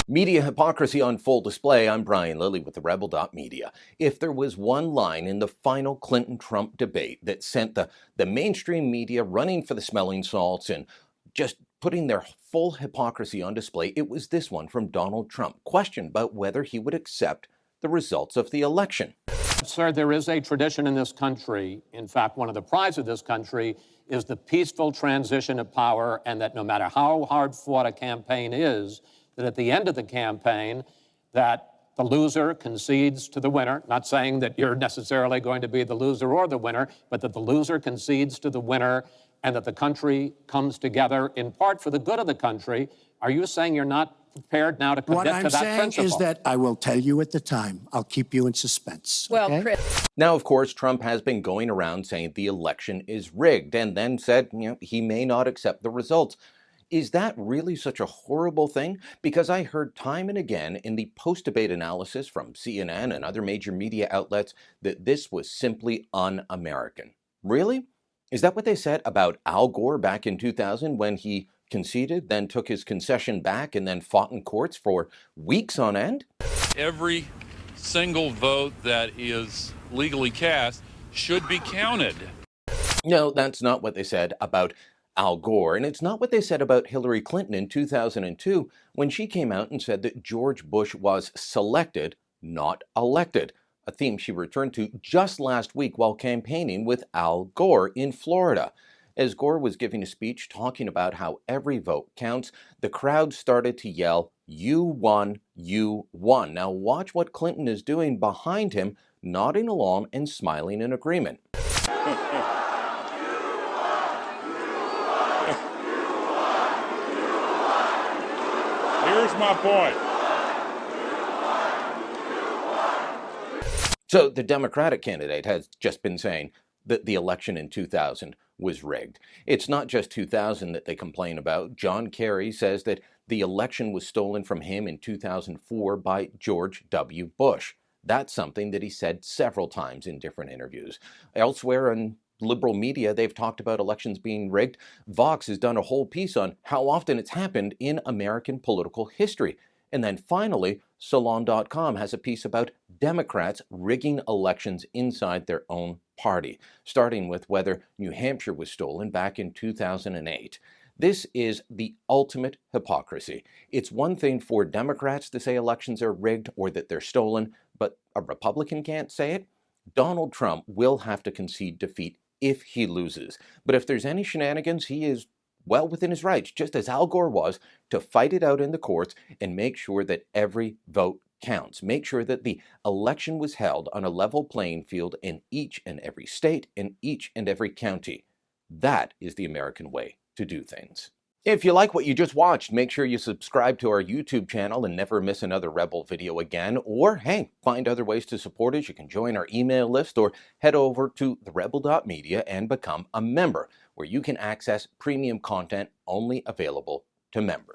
Media hypocrisy on full display. I'm Brian Lilly with the Rebel.media. If there was one line in the final Clinton-Trump debate that sent the mainstream media running for the smelling salts and just putting their full hypocrisy on display, it was this one from Donald Trump, questioned about whether he would accept the results of the election. Sir, there is a tradition in this country. In fact, one of the prides of this country is the peaceful transition of power, and that no matter how hard fought a campaign is, that at the end of the campaign, that the loser concedes to the winner, not saying that you're necessarily going to be the loser or the winner, but that the loser concedes to the winner and that the country comes together in part for the good of the country. Are you saying you're not prepared now to commit to that principle? What I'm saying is that I will tell you at the time. I'll keep you in suspense. Well, okay? Chris. Now, of course, Trump has been going around saying the election is rigged and then said, he may not accept the results. Is that really such a horrible thing? Because I heard time and again in the post-debate analysis from CNN and other major media outlets that this was simply un-American. Really? Is that what they said about Al Gore back in 2000 when he conceded, then took his concession back and then fought in courts for weeks on end? Every single vote that is legally cast should be counted. No, that's not what they said about Al Gore, and it's not what they said about Hillary Clinton in 2002 when she came out and said that George Bush was selected, not elected, a theme she returned to just last week while campaigning with Al Gore in Florida. As Gore was giving a speech talking about how every vote counts, the crowd started to yell, "You won, you won." Now watch what Clinton is doing behind him, nodding along and smiling in agreement. Here's my point. So the Democratic candidate has just been saying that the election in 2000 was rigged. It's not just 2000 that they complain about. John Kerry says that the election was stolen from him in 2004 by George W. Bush. That's something that he said several times in different interviews. Elsewhere in liberal media, they've talked about elections being rigged. Vox has done a whole piece on how often it's happened in American political history. And then finally, Salon.com has a piece about Democrats rigging elections inside their own party, starting with whether New Hampshire was stolen back in 2008. This is the ultimate hypocrisy. It's one thing for Democrats to say elections are rigged or that they're stolen, but a Republican can't say it. Donald Trump will have to concede defeat if he loses. But if there's any shenanigans, he is well within his rights, just as Al Gore was, to fight it out in the courts and make sure that every vote counts. Make sure that the election was held on a level playing field in each and every state, in each and every county. That is the American way to do things. If you like what you just watched, make sure you subscribe to our YouTube channel and never miss another Rebel video again. Or, hey, find other ways to support us. You can join our email list or head over to therebel.media and become a member, where you can access premium content only available to members.